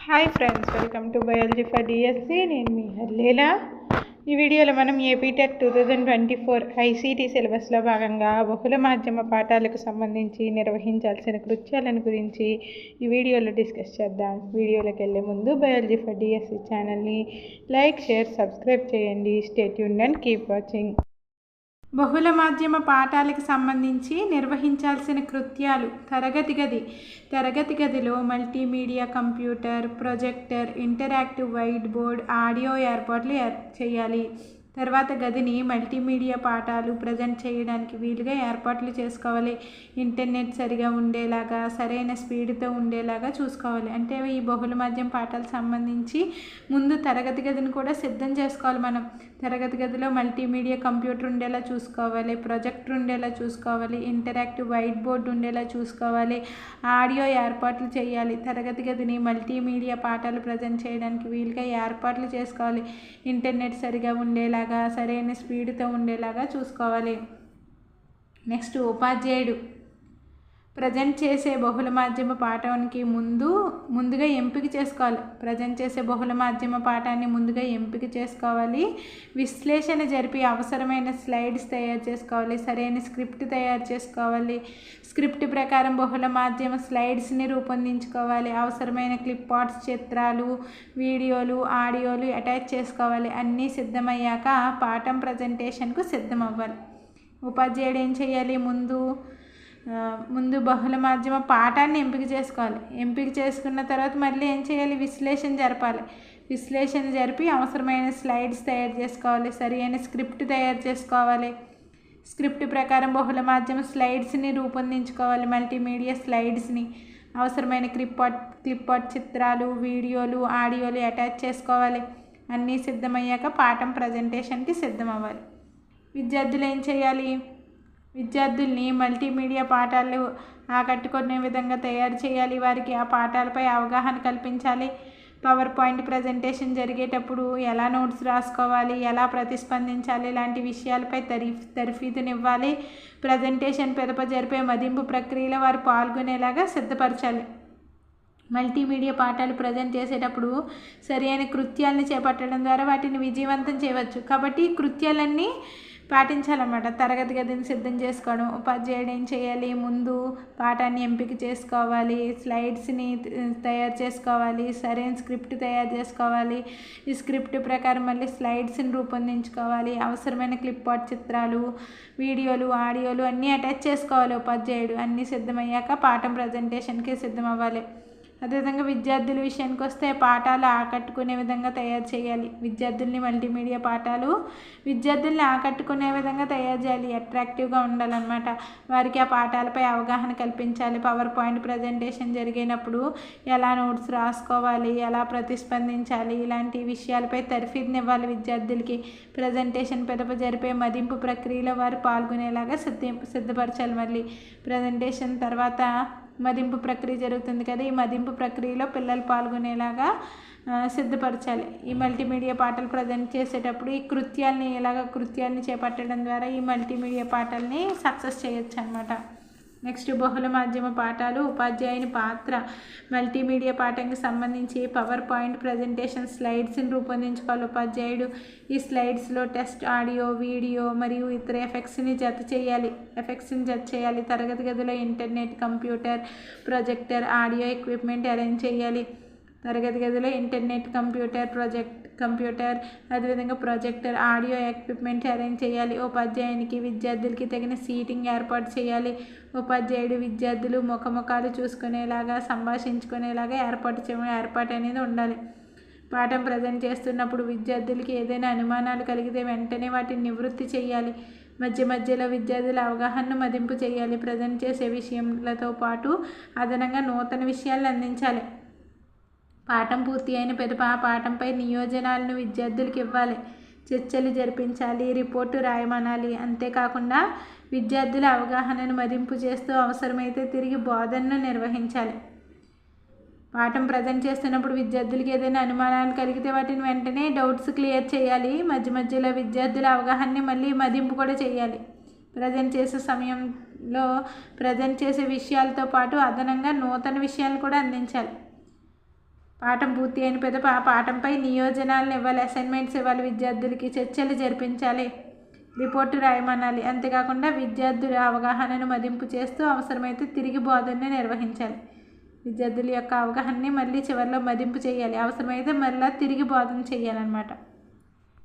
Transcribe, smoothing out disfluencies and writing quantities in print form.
Hi friends, welcome to biology for DSC. నేను మీ హర్లీలా. ఈ వీడియోలో మనం ఏపీటెట్ 2024 ఐసీటీ సిలబస్లో భాగంగా బహుళ మాధ్యమ పాఠాలకు సంబంధించి నిర్వహించాల్సిన కృత్యాలను గురించి ఈ వీడియోలో డిస్కస్ చేద్దాం. వీడియోలోకి వెళ్ళే ముందు బయాలజీ ఫర్ డిఎస్సి ఛానల్ని లైక్, షేర్, సబ్స్క్రైబ్ చేయండి. Stay tuned and keep watching. బహుళ మాధ్యమ పాఠాలకు సంబంధించి నిర్వహించాల్సిన కృత్యాలు. తరగతి గదిలో multimedia, computer, projector, interactive white board, audio ఏర్పాట్లు చేయాలి. తర్వాత గదిని మల్టీమీడియా పాఠాలు ప్రజెంట్ చేయడానికి వీలుగా ఏర్పాట్లు చేసుకోవాలి. ఇంటర్నెట్ సరిగా ఉండేలాగా, సరైన స్పీడ్తో ఉండేలాగా చూసుకోవాలి. అంటే ఈ బహుళ మాధ్యమ పాఠాలకు సంబంధించి ముందు తరగతి గదిని కూడా సిద్ధం చేసుకోవాలి. మనం తరగతి గదిలో మల్టీమీడియా కంప్యూటర్ ఉండేలా చూసుకోవాలి, ప్రొజెక్టర్ ఉండేలా చూసుకోవాలి, ఇంటరాక్టివ్ వైట్ బోర్డు ఉండేలా చూసుకోవాలి, ఆడియో ఏర్పాట్లు చేయాలి. తరగతి గదిని మల్టీమీడియా పాఠాలు ప్రజెంట్ చేయడానికి వీలుగా ఏర్పాట్లు చేసుకోవాలి. ఇంటర్నెట్ సరిగా ఉండేలాగా, సరైన స్పీడ్తో ఉండేలాగా చూసుకోవాలి. నెక్స్ట్, ఉపాధ్యాయుడు ప్రజెంట్ చేసే బహుళ మాధ్యమ పాఠానికి ముందుగా ఎంపిక చేసుకోవాలి. ప్రజెంట్ చేసే బహుళ మాధ్యమ పాఠాన్ని ముందుగా ఎంపిక చేసుకోవాలి. విశ్లేషణ జరిపి అవసరమైన స్లైడ్స్ తయారు చేసుకోవాలి. సరైన స్క్రిప్ట్ తయారు చేసుకోవాలి. స్క్రిప్ట్ ప్రకారం బహుళ మాధ్యమ స్లైడ్స్ని రూపొందించుకోవాలి. అవసరమైన క్లిప్ ఆర్ట్స్, చిత్రాలు, వీడియోలు, ఆడియోలు అటాచ్ చేసుకోవాలి. అన్నీ సిద్ధమయ్యాక పాఠం ప్రజెంటేషన్కు సిద్ధం అవ్వాలి. ఉపాధ్యాయుడు ఏం చేయాలి? ముందు బహుళ మాధ్యమ పాఠాన్ని ఎంపిక చేసుకోవాలి. ఎంపిక చేసుకున్న తర్వాత మళ్ళీ ఏం చేయాలి? విశ్లేషణ జరపాలి. విశ్లేషణ జరిపి అవసరమైన స్లైడ్స్ తయారు చేసుకోవాలి. సరైన స్క్రిప్ట్ తయారు చేసుకోవాలి. స్క్రిప్ట్ ప్రకారం బహుళ మాధ్యమ స్లైడ్స్ని రూపొందించుకోవాలి. మల్టీమీడియా స్లైడ్స్ని అవసరమైన క్లిప్ ఆర్ట్, చిత్రాలు, వీడియోలు, ఆడియోలు అటాచ్ చేసుకోవాలి. అన్నీ సిద్ధమయ్యాక పాఠం ప్రజెంటేషన్కి సిద్ధం అవ్వాలి. విద్యార్థులు ఏం చేయాలి? విద్యార్థుల్ని మల్టీమీడియా పాఠాలు ఆకట్టుకునే విధంగా తయారు చేయాలి. వారికి ఆ పాఠాలపై అవగాహన కల్పించాలి. పవర్ పాయింట్ ప్రజెంటేషన్ జరిగేటప్పుడు ఎలా నోట్స్ రాసుకోవాలి, ఎలా ప్రతిస్పందించాలి, ఇలాంటి విషయాలపై తర్ఫీదునివ్వాలి. ప్రజెంటేషన్ పిదప జరిపే మదింపు ప్రక్రియలో వారు పాల్గొనేలాగా సిద్ధపరచాలి. మల్టీమీడియా పాఠాలు ప్రజెంట్ చేసేటప్పుడు సరైన కృత్యాలను చేపట్టడం ద్వారా వాటిని విజయవంతం చేయవచ్చు. కాబట్టి ఈ కృత్యాలన్నీ పాటించాలన్నమాట. తరగతి గదిని సిద్ధం చేసుకోవడం. ఉపాధ్యాయుడు ఏం చేయాలి? ముందు పాఠాన్ని ఎంపిక చేసుకోవాలి. స్లైడ్స్ని తయారు చేసుకోవాలి. సరైన స్క్రిప్ట్ తయారు చేసుకోవాలి. ఈ స్క్రిప్ట్ ప్రకారం మళ్ళీ స్లైడ్స్ని రూపొందించుకోవాలి. అవసరమైన క్లిప్ ఆర్ట్, చిత్రాలు, వీడియోలు, ఆడియోలు అన్నీ అటాచ్ చేసుకోవాలి. ఉపాధ్యాయుడు అన్నీ సిద్ధమయ్యాక పాఠం ప్రజెంటేషన్కి సిద్ధం అవ్వాలి. అదేవిధంగా విద్యార్థుల విషయానికి వస్తే పాఠాలు ఆకట్టుకునే విధంగా తయారు చేయాలి. మల్టీమీడియా పాఠాలు విద్యార్థుల్ని ఆకట్టుకునే విధంగా తయారు చేయాలి. అట్రాక్టివ్గా ఉండాలన్నమాట. వారికి ఆ పాఠాలపై అవగాహన కల్పించాలి. పవర్ పాయింట్ ప్రజెంటేషన్ జరిగినప్పుడు ఎలా నోట్స్ రాసుకోవాలి, ఎలా ప్రతిస్పందించాలి, ఇలాంటి విషయాలపై తర్ఫీదునివ్వాలి. విద్యార్థులకి ప్రజెంటేషన్ పిదప జరిపే మదింపు ప్రక్రియలో వారు పాల్గొనేలాగా సిద్ధపరచాలి. మళ్ళీ ప్రజెంటేషన్ తర్వాత మదింపు ప్రక్రియ జరుగుతుంది కదా, ఈ మదింపు ప్రక్రియలో పిల్లలు పాల్గొనేలాగా సిద్ధపరచాలి. ఈ మల్టీమీడియా పాఠాలు ప్రజెంట్ చేసేటప్పుడు ఈ కృత్యాల్ని చేపట్టడం ద్వారా ఈ మల్టీమీడియా పాఠాలని సక్సెస్ చేయొచ్చు అన్నమాట. నెక్స్ట్, బహుళ మాధ్యమ పాఠాలు. ఉపాధ్యాయుని పాత్ర. మల్టీమీడియా పాఠానికి సంబంధించి పవర్ పాయింట్ ప్రజెంటేషన్ స్లైడ్స్ని రూపొందించుకోవాలి. ఉపాధ్యాయుడు ఈ స్లైడ్స్లో టెస్ట్ ఆడియో, వీడియో మరియు ఇతర ఎఫెక్ట్స్ని జత చేయాలి. తరగతి గదిలో internet, computer, projector, audio equipment arrange చేయాలి. తరగతి గదిలో ఇంటర్నెట్, కంప్యూటర్ అదేవిధంగా ప్రొజెక్టర్, ఆడియో ఎక్విప్మెంట్ అరేంజ్ చేయాలి. ఉపాధ్యాయునికి విద్యార్థులకి తగిన సీటింగ్ ఏర్పాటు చేయాలి. ఉపాధ్యాయుడు విద్యార్థులు ముఖాలు చూసుకునేలాగా, సంభాషించుకునేలాగా ఏర్పాటు అనేది ఉండాలి. పాఠం ప్రజెంట్ చేస్తున్నప్పుడు విద్యార్థులకి ఏదైనా అనుమానాలు కలిగితే వెంటనే వాటిని నివృత్తి చేయాలి. మధ్యలో విద్యార్థుల అవగాహనను మదింపు చేయాలి. ప్రజెంట్ చేసే విషయాలతో పాటు అదనంగా నూతన విషయాలను అందించాలి. పాఠం పూర్తి అయిన పిదప ఆ పాఠంపై నియోజనాలను విద్యార్థులకు ఇవ్వాలి. చర్చలు జరిపించాలి. రిపోర్టు రాయమనాలి. అంతేకాకుండా విద్యార్థుల అవగాహనను మదింపు చేస్తూ అవసరమైతే తిరిగి బోధనను నిర్వహించాలి. పాఠం ప్రజెంట్ చేస్తున్నప్పుడు విద్యార్థులకి ఏదైనా అనుమానాలు కలిగితే వాటిని వెంటనే డౌట్స్ క్లియర్ చేయాలి. మధ్యలో విద్యార్థుల అవగాహనని మళ్ళీ మదింపు కూడా చేయాలి. ప్రజెంట్ చేసే సమయంలో ప్రజెంట్ చేసే విషయాలతో పాటు అదనంగా నూతన విషయాలు కూడా అందించాలి. పాఠం పూర్తి అయిన పెద్ద పాఠంపై నియోజనాలను ఇవ్వాలి, అసైన్మెంట్స్ ఇవ్వాలి, విద్యార్థులకి చర్చలు జరిపించాలి, రిపోర్టు రాయమనాలి. అంతేకాకుండా విద్యార్థుల అవగాహనను మదింపు చేస్తూ అవసరమైతే తిరిగి బోధనని నిర్వహించాలి. విద్యార్థుల యొక్క అవగాహనని మళ్ళీ చివరిలో మదింపు చేయాలి, అవసరమైతే మళ్ళీ తిరిగి బోధన చేయాలన్నమాట.